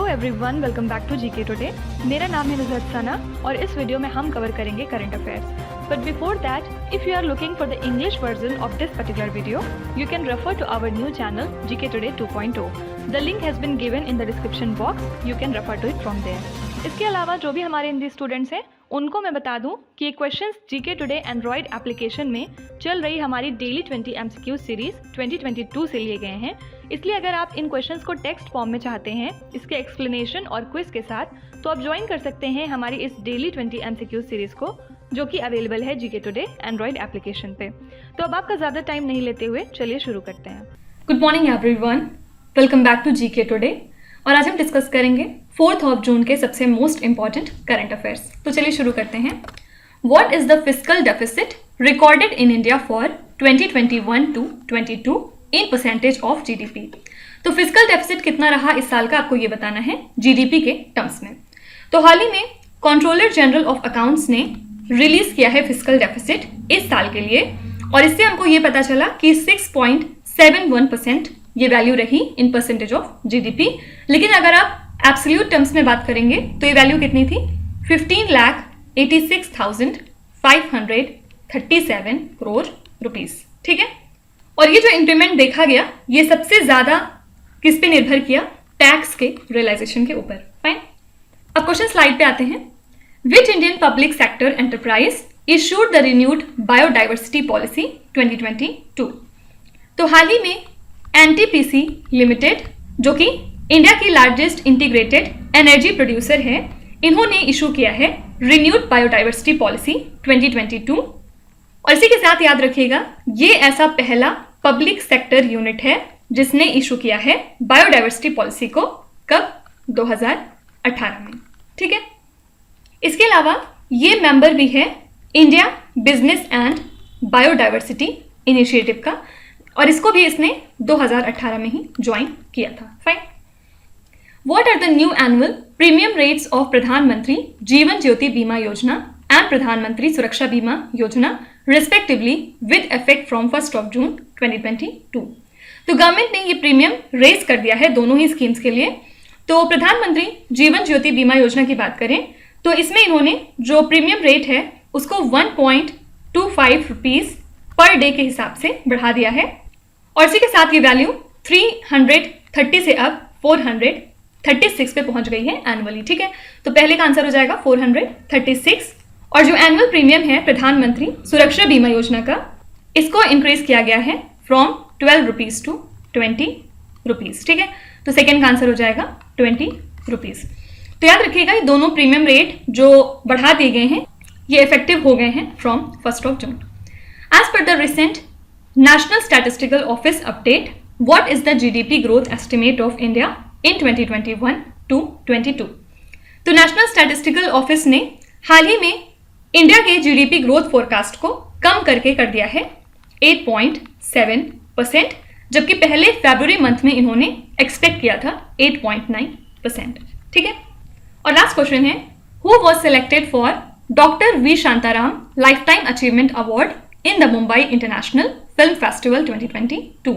Everyone, welcome back to GK today. मेरा नाम है नुज़हत सना और इस वीडियो में हम कवर करेंगे current affairs. But before that, if you are looking for the English version of this particular video, you can refer to our new channel GK today 2.0। The link has been given in the description box, you can refer to it from there. इसके अलावा जो भी हमारे Hindi students हैं उनको मैं बता दूं कि ये questions GK today Android application में चल रही हमारी डेली 20 MCQ सीरीज 2022 से लिए गए हैं। इसलिए अगर आप इन क्वेश्चंस को टेक्स्ट फॉर्म में चाहते हैं इसके एक्सप्लेनेशन और क्विज के साथ, तो आप ज्वाइन कर सकते हैं हमारी इस डेली 20 MCQ सीरीज को, जो कि अवेलेबल है जीके टुडे एंड्रॉयड एप्लीकेशन पे। तो अब आपका ज़्यादा टाइम नहीं लेते हुए चलिए शुरू करते हैं। Good morning everyone, welcome back to GK today. और आज हम डिस्कस करेंगे 4th ऑफ जून के सबसे मोस्ट इंपॉर्टेंट करंट अफेयर्स। तो चलिए शुरू करते हैं। What is the fiscal deficit recorded in India for 2021 to 22 in percentage of GDP. तो फिस्कल डेफिसिट कितना रहा इस साल का, आपको ये बताना है जीडीपी के टर्म्स में। तो हाल ही में कंट्रोलर जनरल ऑफ अकाउंट्स ने रिलीज किया है फिस्कल डेफिसिट इस साल के लिए, और इससे हमको ये पता चला कि 6.71% ये वैल्यू रही इन परसेंटेज ऑफ जीडीपी। लेकिन अगर आप एब्सोल्यूट टर्म्स में बात करेंगे तो ये वैल्यू कितनी थी? 15,86,537 करोड़ रुपीस। ठीक है, और ये जो इंक्रीमेंट देखा गया ये सबसे ज्यादा किस पे निर्भर किया? टैक्स के रियलाइजेशन के ऊपर। फाइन, अब क्वेश्चन स्लाइड पे आते हैं। Which Indian public sector enterprise issued the renewed biodiversity policy 2022। तो हाल ही में एनटीपीसी लिमिटेड, जो कि इंडिया की लार्जेस्ट इंटीग्रेटेड एनर्जी प्रोड्यूसर है, इन्होंने इशू किया है रिन्यूड बायोडाइवर्सिटी पॉलिसी 2022। और इसी के साथ याद रखिएगा ये ऐसा पहला पब्लिक सेक्टर यूनिट है जिसने इशू किया है बायोडाइवर्सिटी पॉलिसी को। कब? 2018 में। ठीक है, इसके अलावा ये मेंबर भी है India business and biodiversity initiative का, और इसको भी इसने 2018 में ही ज्वाइन किया था। Fine, what are the new annual premium rates of Pradhan Mantri Jeevan ज्योति बीमा योजना एंड प्रधानमंत्री सुरक्षा बीमा योजना रिस्पेक्टिवली विद इफेक्ट फ्रॉम 1 जून 2022। तो गवर्नमेंट ने ये प्रीमियम रेज कर दिया है दोनों ही स्कीम्स के लिए। तो प्रधानमंत्री जीवन ज्योति बीमा योजना की बात करें तो इसमें इन्होंने जो प्रीमियम रेट है उसको 1.25 रुपीज पर डे के हिसाब से बढ़ा दिया है, और इसी के साथ ये वैल्यू 330 से अब 436 पे पहुंच गई है एनुअली। ठीक है, तो पहले का आंसर हो जाएगा 436। और जो एनुअल प्रीमियम है प्रधानमंत्री सुरक्षा बीमा योजना का, इसको इंक्रीज किया गया है फ्रॉम 12 रुपीज टू 20 रुपीज। ठीक है, तो सेकेंड का आंसर हो जाएगा 20 रुपीज। तो याद रखिएगा ये दोनों प्रीमियम रेट जो बढ़ा दिए गए हैं ये इफेक्टिव हो गए हैं from 1 June. As per the recent National Statistical Office update, what is the GDP growth estimate of India in 2021 to 22? तो नेशनल स्टैटिस्टिकल ऑफिस ने हाल ही में इंडिया के जीडीपी ग्रोथ फोरकास्ट को कम करके कर दिया है 8.7%, जबकि पहले फरवरी मंथ में इन्होंने एक्सपेक्ट किया था 8.9%। ठीक है, और लास्ट क्वेश्चन है, who was selected for doctor V Shantaram life time achievement award in the Mumbai international film festival 2022।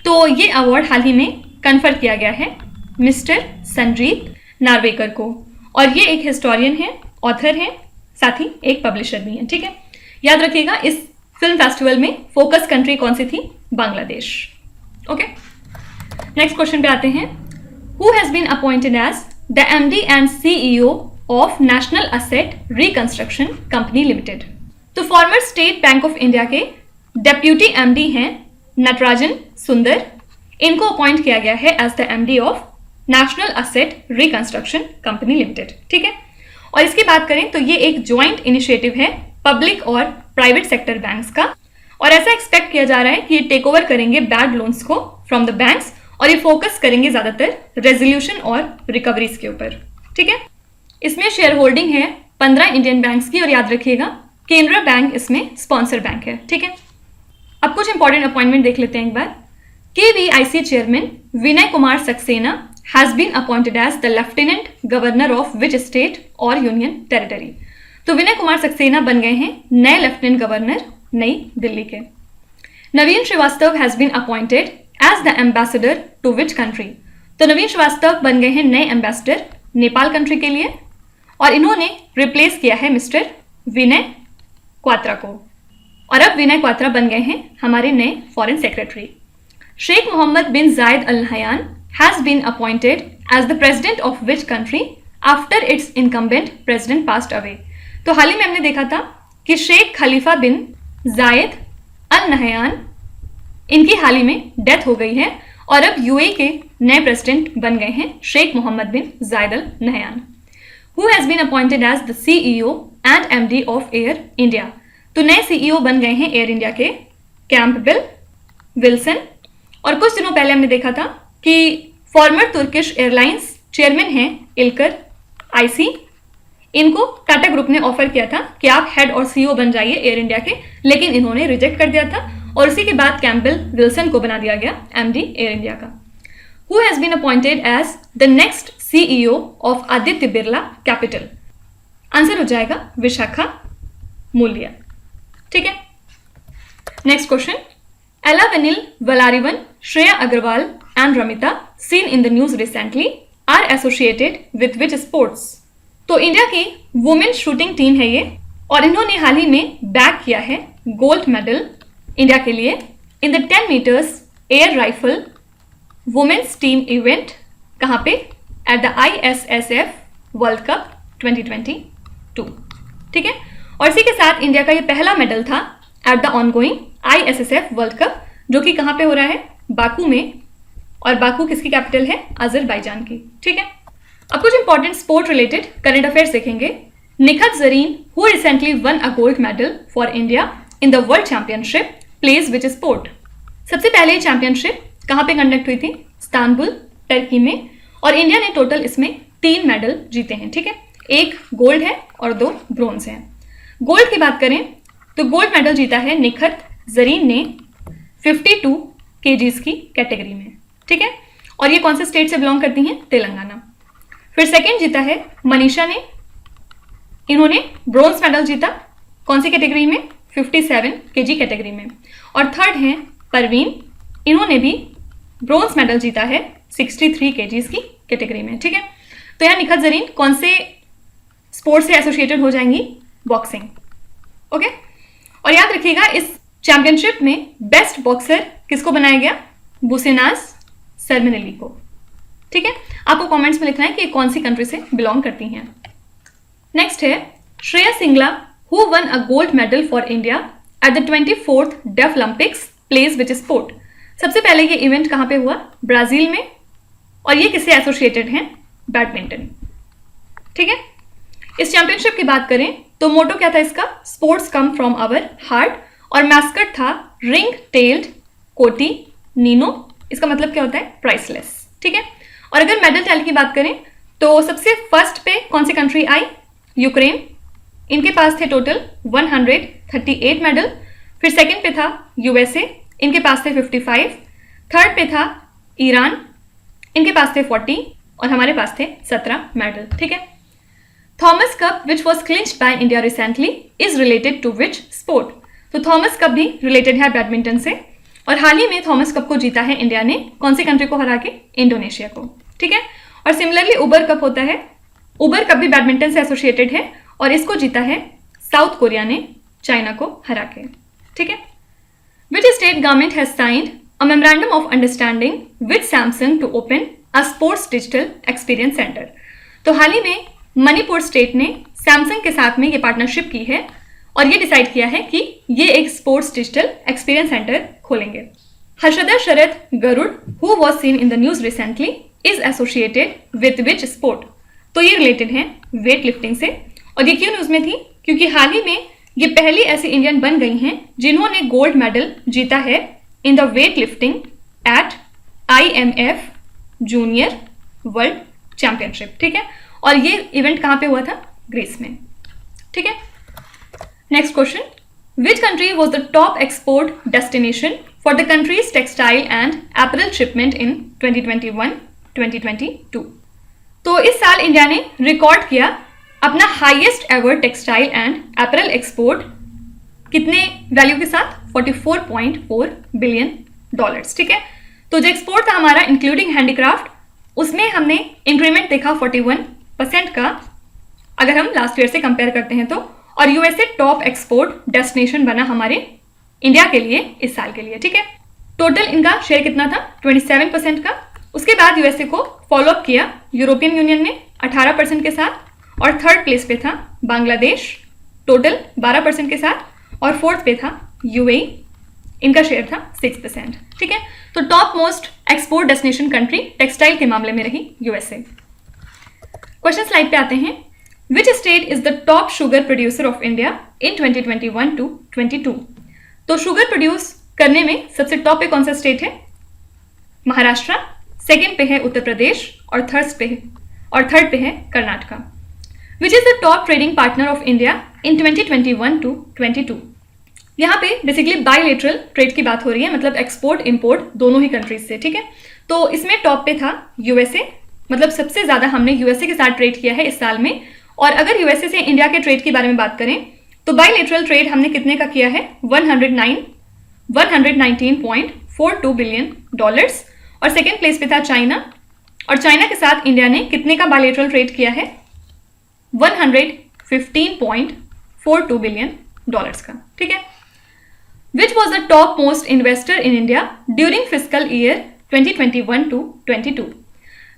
तो ये अवार्ड हाल ही में कन्फर किया गया है मिस्टर संजीत नार्वेकर को, और ये एक हिस्टोरियन है, ऑथर है, साथ ही एक पब्लिशर भी है। ठीक है, याद रखिएगा इस फिल्म फेस्टिवल में फोकस कंट्री कौन सी थी? बांग्लादेश। ओके, नेक्स्ट क्वेश्चन पे आते हैं। Who has been appointed as the MD and CEO of National Asset Reconstruction Company Limited. तो former State Bank of India के डेप्यूटी एमडी हैं नटराजन सुंदर, इनको अपॉइंट किया गया है as the MD of National Asset Reconstruction Company Limited. ठीक है, और इसकी बात करें तो ये एक ज्वाइंट इनिशिएटिव है पब्लिक और प्राइवेट सेक्टर बैंक्स का, और ऐसा एक्सपेक्ट किया जा रहा है कि ये टेक ओवर करेंगे बैड लोन्स को फ्रॉम द बैंक्स, और ये फोकस करेंगे ज्यादातर रेजोल्यूशन और रिकवरीज के ऊपर। ठीक है, इसमें शेयर होल्डिंग है 15 इंडियन बैंक्स की, और याद रखिएगा केनरा बैंक इसमें स्पॉन्सर बैंक है। ठीक है, अब कुछ इंपॉर्टेंट अपॉइंटमेंट देख लेते हैं एक बार। KVIC chairman Vinay Kumar Saxena has been appointed as the lieutenant governor of which state और यूनियन टेरिटरी। तो विनय कुमार सक्सेना बन गए हैं नए लेफ्टिनेंट गवर्नर नई दिल्ली के। Naveen Srivastava has been appointed as the ambassador to which country. तो नवीन श्रीवास्तव बन गए हैं नए एम्बेसडर नेपाल कंट्री के लिए और इन्होंने रिप्लेस किया है मिस्टर विनय क्वात्रा को। और अब विनय क्वात्रा बन गए हैं हमारे नए foreign secretary. Sheikh Mohamed bin Zayed Al Nahyan has been appointed as the president of which country after its incumbent president passed away. तो हाल ही में हमने देखा था कि शेख खलीफा बिन जायद अल नहयान इनकी हाल ही में डेथ हो गई है और अब यूएई के नए प्रेसिडेंट बन गए हैं Sheikh Mohamed bin Zayed Al Nahyan, who has been appointed as the CEO and MD of Air India. तो नए सीईओ बन गए हैं एयर इंडिया के कैंपबेल विल्सन। और कुछ दिनों पहले हमने देखा था कि फॉर्मर तुर्किश एयरलाइंस चेयरमैन हैं इल्कर आईसी, इनको टाटा ग्रुप ने ऑफर किया था कि आप हेड और सीईओ बन जाइए एयर इंडिया के, लेकिन इन्होंने रिजेक्ट कर दिया था और उसी के बाद कैंपबेल विल्सन को बना दिया गया एमडी एयर इंडिया का। Who has been appointed as the next CEO of Aditya Birla Capital. Answer हो जाएगा विशाखा मूल्य। ठीक है, next question. Ela Venil Valarivan, Shreya Agarwal and Ramita seen in the news recently are associated with which sports. तो इंडिया की वुमेन शूटिंग टीम है ये और इन्होंने हाल ही में बैग किया है गोल्ड मेडल इंडिया के लिए in the 10 metres air rifle women's team event. कहाँ पे? At the ISSF world cup 2022। ठीक है, और इसी के साथ इंडिया का ये पहला मेडल था at the ongoing ISSF world cup, जो कि कहाँ पे हो रहा है? बाकू में। और बाकू किसकी कैपिटल है? अजरबैजान की। ठीक है, अब कुछ important sport related current affairs देखेंगे। Nikhat Zareen who recently won a gold medal for India in the world championship plays which sport. सबसे पहले ये चैंपियनशिप कहाँ पे कंडक्ट हुई थी? इस्तांबुल टर्की में। और इंडिया ने टोटल इसमें 3 मेडल जीते हैं। ठीक है, 1 गोल्ड है और 2 ब्रोंज हैं। गोल्ड की बात करें तो गोल्ड मेडल जीता है निखत जरीन ने 52 kgs की कैटेगरी में। ठीक है, और ये कौन से स्टेट से बिलोंग करती हैं? तेलंगाना। फिर सेकंड जीता है मनीषा ने, इन्होंने ब्रोंज मेडल जीता कौन सी कैटेगरी में? 57 kg कैटेगरी में। और थर्ड हैं परवीन, इन्होंने भी ब्रोंज मेडल जीता है 63 kgs की कैटेगरी में। ठीक है, तो यहाँ निखत जरीन कौन से स्पोर्ट्स से एसोसिएटेड हो जाएंगी? बॉक्सिंग। ओके, और याद रखिएगा इस चैंपियनशिप में बेस्ट बॉक्सर किसको बनाया गया? बुसेनाज सरमिनेली को। ठीक है, आपको कमेंट्स में लिखना है कि कौन सी कंट्री से बिलोंग करती हैं। नेक्स्ट है Shreya Singla who won a gold medal for India at the 24th deaf Olympics plays which sport. सबसे पहले ये इवेंट कहाँ पे हुआ? ब्राजील में। और ये किससे एसोसिएटेड हैं? बैडमिंटन। ठीक है, इस चैंपियनशिप की बात करें तो मोटो क्या था इसका? Sports come from our heart. और मैस्कट था रिंग टेल्ड कोटी नीनो। इसका मतलब क्या होता है? प्राइसलेस। ठीक है, और अगर मेडल टैली की बात करें तो सबसे फर्स्ट पे कौन सी कंट्री आई? यूक्रेन। इनके पास थे टोटल 138 मेडल। फिर सेकंड पे था यूएसए, इनके पास थे 55। थर्ड पे था ईरान, इनके पास थे 40 और हमारे पास थे 17 मेडल। ठीक है, Thomas cup which was clinched by India recently is related to which sport. तो थॉमस कप भी रिलेटेड है बैडमिंटन से और हाल ही में थॉमस कप को जीता है इंडिया ने कौन सी कंट्री को हरा के? इंडोनेशिया को। ठीक है, और सिमिलरली उबर कप होता है, उबर कप भी बैडमिंटन से एसोसिएटेड है और इसको जीता है साउथ कोरिया ने चाइना को हरा के। ठीक है, which state government has signed a memorandum of understanding with Samsung to open a sports digital experience centre. तो हाल ही में मणिपुर स्टेट ने सैमसंग के साथ में ये पार्टनरशिप की है और ये डिसाइड किया है कि ये एक स्पोर्ट्स डिजिटल एक्सपीरियंस सेंटर खोलेंगे। Harshada Sharad Garud who was seen in the news recently is associated with which sport. तो ये रिलेटेड है वेट लिफ्टिंग से। और ये क्यों न्यूज में थी? क्योंकि हाल ही में ये पहली ऐसी इंडियन बन गई हैं जिन्होंने गोल्ड मेडल जीता है in the weightlifting at IMF junior world championship. ठीक है, और ये इवेंट कहाँ पे हुआ था? ग्रीस में। ठीक है, next question. Which country was the top export destination for the country's textile and apparel shipment in 2021-2022। तो इस साल इंडिया ने रिकॉर्ड किया अपना highest ever textile and apparel export कितने वैल्यू के साथ? $44.4 बिलियन। ठीक है, तो जो एक्सपोर्ट था हमारा इंक्लूडिंग हैंडीक्राफ्ट उसमें हमने इंक्रीमेंट देखा 41% का, अगर हम लास्ट ईयर से कंपेयर करते हैं तो। और यूएसए टॉप एक्सपोर्ट डेस्टिनेशन बना हमारे इंडिया के लिए इस साल के लिए, ठीक है। टोटल इनका शेयर कितना था? 27% का। उसके बाद यूएसए को फॉलो अप किया यूरोपियन यूनियन ने 18% के साथ, और थर्ड प्लेस पे था बांग्लादेश टोटल 12% के साथ, और फोर्थ पे था यूएई, इनका शेयर था 6%, ठीक है। तो top most export destination country textile के मामले में रही यूएसए। क्वेश्चन स्लाइड पे आते हैं। Which state is the top sugar producer of India in 2021 to 22? तो शुगर प्रोड्यूस करने में सबसे टॉप पे कौन सा स्टेट है? महाराष्ट्र, सेकेंड पे है उत्तर प्रदेश, और थर्ड पे है Karnataka. Which is the top trading partner of India in 2021 to 22? यहाँ पे बेसिकली बायलेटरल ट्रेड की बात हो रही है, मतलब एक्सपोर्ट इंपोर्ट दोनों ही कंट्रीज से, ठीक है। तो इसमें टॉप पे था यूएसए, मतलब सबसे ज्यादा हमने यूएसए के साथ ट्रेड किया है इस साल में। और अगर यूएसए से इंडिया के ट्रेड के बारे में बात करें तो बायलेटरल ट्रेड हमने कितने का किया है? 119.42 बिलियन डॉलर्स। और सेकेंड प्लेस पे था चाइना, और चाइना के साथ इंडिया ने कितने का बायलेटरल ट्रेड किया है? 115.42 बिलियन डॉलर्स का, ठीक है। Which was the top most investor in India during fiscal year 2021 to 22?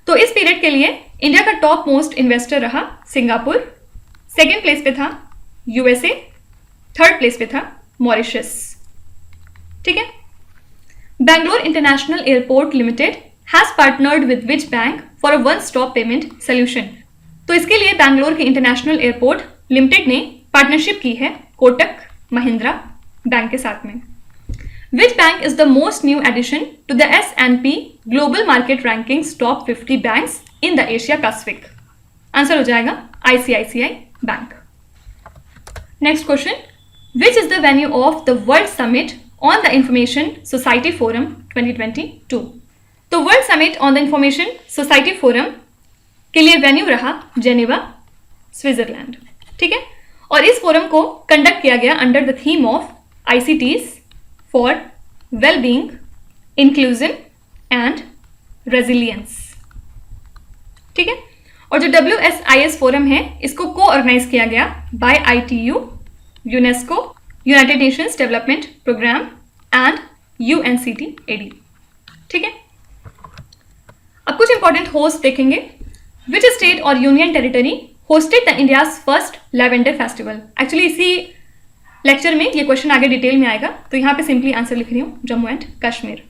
तो इस पीरियड के लिए इंडिया का टॉप मोस्ट इन्वेस्टर रहा सिंगापुर, सेकेंड प्लेस पे था यूएसए, थर्ड प्लेस पे था मॉरिशस, ठीक है। Bangalore international airport limited has partnered with which bank for a one stop payment solution? तो इसके लिए बैंगलोर के इंटरनेशनल एयरपोर्ट लिमिटेड ने पार्टनरशिप की है कोटक महिंद्रा बैंक के साथ में। Which bank is the most new addition to the S&P Global Market Rankings Top 50 Banks in the Asia Pacific? Answer हो जाएगा ICICI bank. Next question, Which is the venue of the World Summit on the Information Society Forum 2022? तो world summit on the information society forum के लिए venue रहा Geneva, Switzerland, ठीक है। और इस फोरम को कंडक्ट किया गया under the theme of ICTs for wellbeing, inclusion and resilience, ठीक है। और जो WSIS फोरम है इसको को ऑर्गेनाइज किया गया by ITU, UNESCO, United Nations Development Programme and UNCTAD, ठीक है। अब कुछ इंपॉर्टेंट होस्ट देखेंगे। विच स्टेट और union territory hosted the India's first lavender festival? Actually इसी लेक्चर में ये क्वेश्चन आगे डिटेल में आएगा, तो यहाँ पे सिंपली आंसर लिख रही हूँ, Jammu and Kashmir.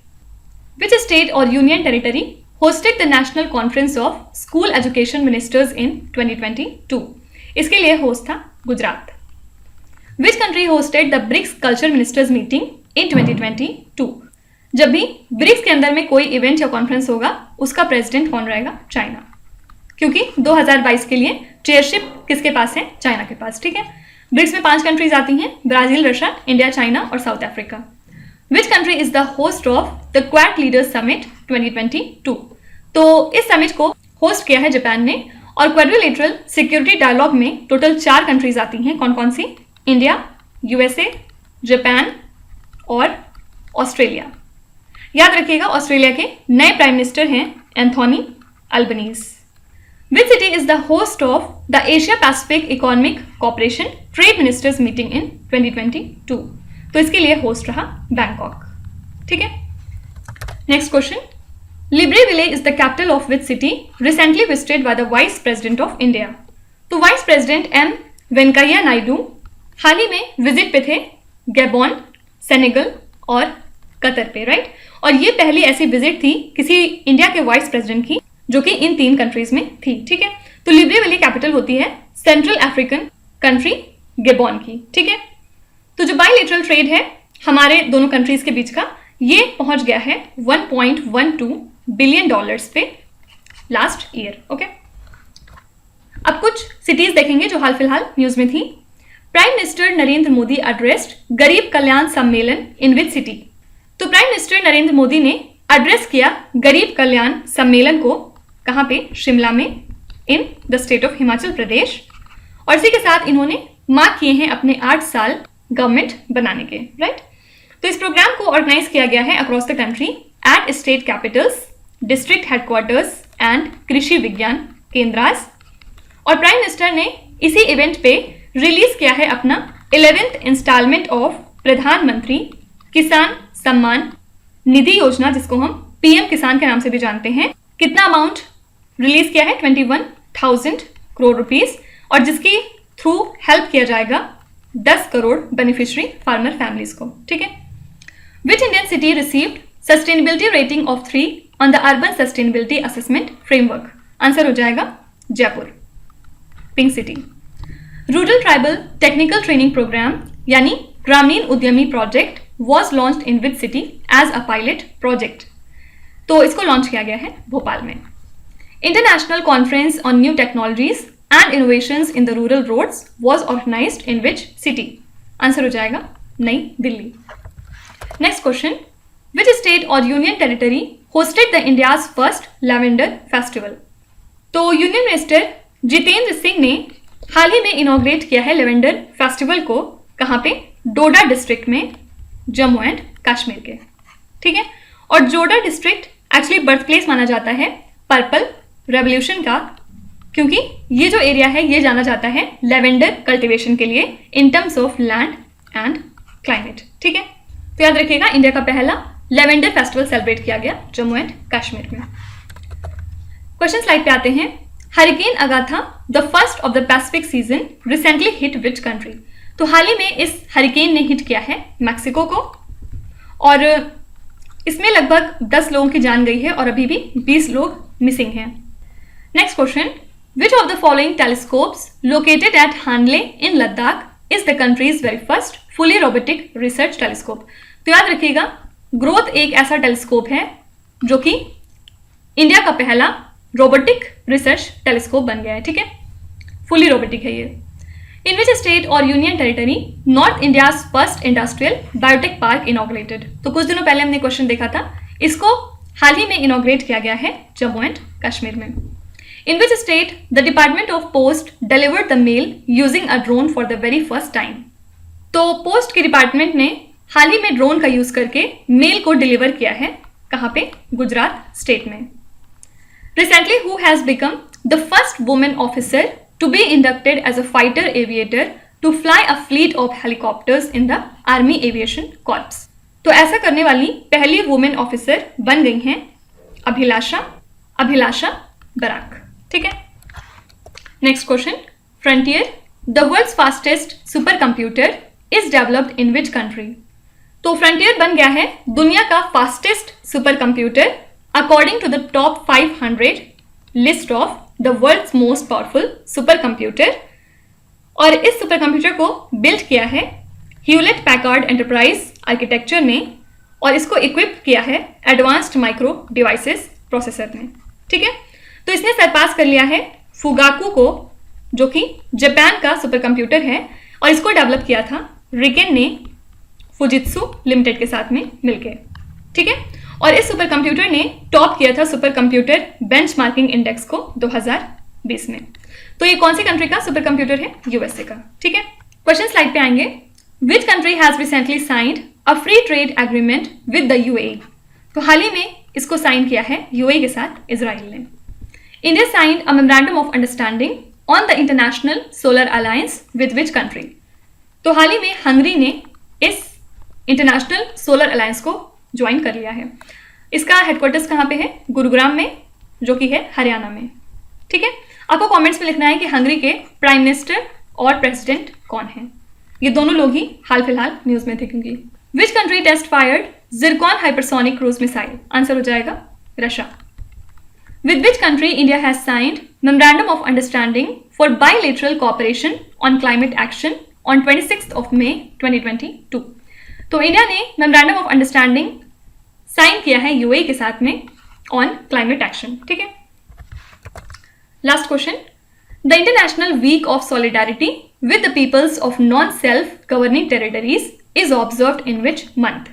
Which state और union territory hosted the national conference of school education ministers in 2022? इसके लिए होस्ट था Gujarat. Which country hosted the BRICS culture ministers meeting in 2022? जब भी ब्रिक्स के अंदर में कोई इवेंट या कॉन्फ्रेंस होगा उसका प्रेसिडेंट कौन रहेगा? चाइना, क्योंकि 2022 के लिए चेयरशिप किसके पास है? चाइना के पास, ठीक है। ब्रिक्स में 5 कंट्रीज आती हैं, ब्राजील, रशिया, इंडिया, चाइना और south Africa. Which country is the host of the quad leaders summit 2022? तो इस समिट को होस्ट किया है जापान ने, और क्वाड्रिलेटरल सिक्योरिटी डायलॉग में टोटल 4 कंट्रीज आती हैं। कौन कौन सी? इंडिया, यूएसए, जापान और ऑस्ट्रेलिया। याद रखिएगा ऑस्ट्रेलिया के नए प्राइम मिनिस्टर हैं Anthony Albanese. Which city is the host of the Asia Pacific economic corporation trade ministers meeting in 2022? तो इसके लिए होस्ट रहा बैंकॉक, ठीक है। Next question, Libreville is the capital of which city recently visited by the vice president of India? तो vice president M Venkaiah Naidu हाल ही में विजिट पे थे गैबोन, सेनेगल और कतर पे, राइट। और ये पहली ऐसी विजिट थी किसी इंडिया के वाइस प्रेसिडेंट की जो कि इन 3 कंट्रीज में थी, ठीक है। तो लिब्रेविले कैपिटल होती है सेंट्रल अफ्रीकन कंट्री गैबोन की, ठीक है। तो जो बायलेटरल ट्रेड है हमारे दोनों कंट्रीज के बीच का, ये पहुंच गया है 1.12 बिलियन डॉलर्स पे लास्ट ईयर, ओके। अब कुछ सिटीज देखेंगे जो हाल फिलहाल न्यूज में थी। Prime minister Narendra Modi addressed गरीब कल्याण सम्मेलन इन विच सिटी? तो प्राइम मिनिस्टर नरेंद्र मोदी ने एड्रेस किया गरीब कल्याण सम्मेलन को, कहाँ पे? शिमला में, in the state of Himachal Pradesh. और इसी के साथ इन्होंने मार्क किए हैं अपने 8 साल गवर्नमेंट बनाने के, राइट। तो इस प्रोग्राम को ऑर्गेनाइज किया गया है across the country at state Capitals, district headquarters and कृषि विज्ञान केंद्रास। और प्राइम मिनिस्टर ने इसी इवेंट पे रिलीज किया है अपना 11th इंस्टॉलमेंट ऑफ प्रधानमंत्री किसान सम्मान निधि योजना, जिसको हम पीएम किसान के नाम से भी जानते हैं। कितना अमाउंट रिलीज किया है? 21,000 करोड़ रुपीस, और जिसकी थ्रू हेल्प किया जाएगा 10 करोड़ बेनिफिशियरी फार्मर फैमिलीज को। ठीक है। Which Indian city received sustainability rating of 3 on the urban sustainability assessment framework? Answer हो जाएगा Jaipur, pink city. Rural tribal technical training programme यानी Gramin Udyami project was launched in which city as a pilot project? तो इसको launch किया गया है भोपाल में। International conference on new technologies and innovations in the rural roads was organised in which city? Answer हो जाएगा नई Delhi. Next question, which state और union territory hosted the India's first lavender festival? तो यूनियन मिनिस्टर जितेंद्र सिंह ने हाल ही में inaugurate किया है लेवेंडर फेस्टिवल को। कहाँ पे? डोडा डिस्ट्रिक्ट में, जम्मू एंड कश्मीर के। ठीक है। और डोडा डिस्ट्रिक्ट एक्चुअली बर्थ प्लेस माना जाता है पर्पल रेवोल्यूशन का, क्योंकि ये जो एरिया है ये जाना जाता है लेवेंडर कल्टीवेशन के लिए in terms of land and climate. ठीक है। तो याद रखिएगा, इंडिया का पहला लेवेंडर फेस्टिवल सेलिब्रेट किया गया जम्मू एंड कश्मीर में। क्वेश्चन स्लाइड पे आते हैं। Hurricane Agatha the first of the Pacific season recently hit which country? तो हाल ही में इस हरिकेन ने हिट किया है मैक्सिको को, और इसमें लगभग 10 लोगों की जान गई है और अभी भी 20 लोग मिसिंग हैं। Next question, which of the following telescopes located at Hanle in Ladakh is the countries very first fully robotic research telescope? तो याद रखिएगा, ग्रोथ एक ऐसा टेलीस्कोप है जो कि इंडिया का पहला रोबोटिक रिसर्च टेलीस्कोप बन गया है। ठीक है, फुली रोबोटिक है ये। इन विच स्टेट और union territory north India's first industrial biotech park inaugurated? तो कुछ दिनों पहले हमने क्वेश्चन देखा था, इसको हाल ही में इनॉग्रेट किया गया है जम्मू एंड कश्मीर में। In which state the department of post delivered the mail using a drone for the very first time? तो पोस्ट के डिपार्टमेंट ने हाल ही में ड्रोन का यूज करके मेल को डिलीवर किया है। कहाँ पे? गुजरात स्टेट में। Recently, who has become the first woman officer to be inducted as a fighter aviator to fly a fleet of helicopters in the Army Aviation Corps? तो ऐसा करने वाली पहली वुमेन ऑफिसर बन गई हैं अभिलाषा बराक। ठीक है। Next question, Frontier the world's fastest supercomputer is developed in which country? तो फ्रंटियर बन गया है दुनिया का fastest supercomputer according to the top 500 list of the world's most powerful supercomputer। और इस सुपर कंप्यूटर को बिल्ड किया है ह्यूलेट पैकार्ड एंटरप्राइज आर्किटेक्चर ने, और इसको इक्विप किया है एडवांस्ड माइक्रो डिवाइसेस प्रोसेसर ने। ठीक है। तो इसने सरपास कर लिया है फुगाकू को, जो कि जापान का सुपर कंप्यूटर है, और इसको डेवलप किया था रिकेन ने फुजित्सु लिमिटेड के साथ में मिलकर। ठीक है। और इस सुपर कंप्यूटर ने टॉप किया था सुपर कंप्यूटर बेंचमार्किंग इंडेक्स को 2020 में। तो ये कौन सी कंट्री का सुपर कंप्यूटर है? यूएसए का। ठीक है। क्वेश्चन स्लाइड पे आएंगे। Which country has recently signed a free trade agreement with the UAE? तो हाल ही में इसको साइन किया है यूएई के साथ इजराइल ने। India signed a memorandum of understanding on the international solar alliance with which country? तो हाल ही में हंगरी ने इस इंटरनेशनल सोलर अलायंस को ज्वाइन कर लिया है। इसका हेडक्वार्टर्स कहाँ पे है? गुरुग्राम में, जो कि है हरियाणा में। ठीक है। आपको कमेंट्स में लिखना है कि हंगरी के प्राइम मिनिस्टर और प्रेसिडेंट कौन हैं। ये दोनों लोग ही हाल फिलहाल न्यूज में थे। क्योंकि which country test fired Zircon hypersonic cruise missile? Answer हो जाएगा Russia. With which country India has signed memorandum of understanding for bilateral cooperation on climate action on 26 of May 2022? तो इंडिया ने मेमोरेंडम ऑफ अंडरस्टैंडिंग साइन किया है UAE के साथ में on climate action. ठीक है। Last question, the international week of solidarity with the peoples of non self governing territories is observed in which month?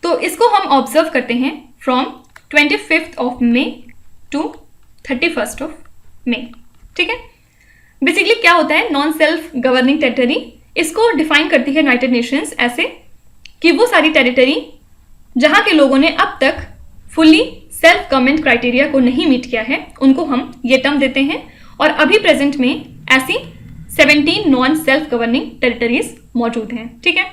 तो इसको हम ऑब्जर्व करते हैं from 25th of May to 31st of May। ठीक है। Basically क्या होता है नॉन सेल्फ गवर्निंग टेरिटरी? इसको डिफाइन करती है यूनाइटेड नेशंस ऐसे कि वो सारी टेरिटरी जहां के लोगों ने अब तक फुली सेल्फ गवर्नमेंट क्राइटेरिया को नहीं मीट किया है उनको हम ये टर्म देते हैं। और अभी प्रेजेंट में ऐसी 17 नॉन सेल्फ गवर्निंग टेरिटरीज मौजूद हैं। ठीक है,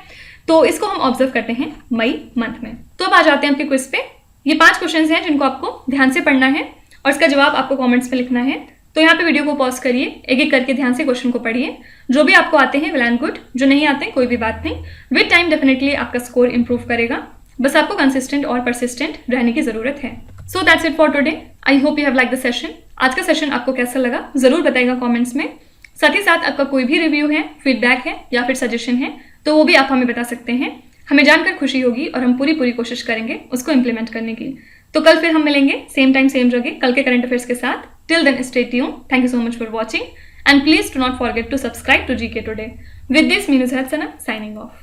तो इसको हम ऑब्जर्व करते हैं मई मंथ में। तो अब आ जाते हैं आपके क्विज पे। ये 5 क्वेश्चंस हैं जिनको आपको ध्यान से पढ़ना है और इसका जवाब आपको कमेंट्स में लिखना है। तो यहाँ पे वीडियो को पॉज करिए, एक एक करके ध्यान से क्वेश्चन को पढ़िए। जो भी आपको आते हैं वेल एंड गुड, जो नहीं आते कोई भी बात नहीं, विद टाइम डेफिनेटली आपका स्कोर इंप्रूव करेगा। बस आपको कंसिस्टेंट और परसिस्टेंट रहने की जरूरत है। So that's it for today. I hope you have like the session. आज का सेशन आपको कैसा लगा जरूर बताइएगा कॉमेंट्स में। साथ ही साथ आपका कोई भी रिव्यू है, फीडबैक है या फिर सजेशन है तो वो भी आप हमें बता सकते हैं। हमें जानकर खुशी होगी और हम पूरी कोशिश करेंगे उसको इम्प्लीमेंट करने की। तो कल फिर हम मिलेंगे सेम टाइम सेम जगह कल के करंट अफेयर्स के साथ। Till then stay tuned. Thank you so much for watching and please do not forget to subscribe to GK today. With this Meenu Sana signing of.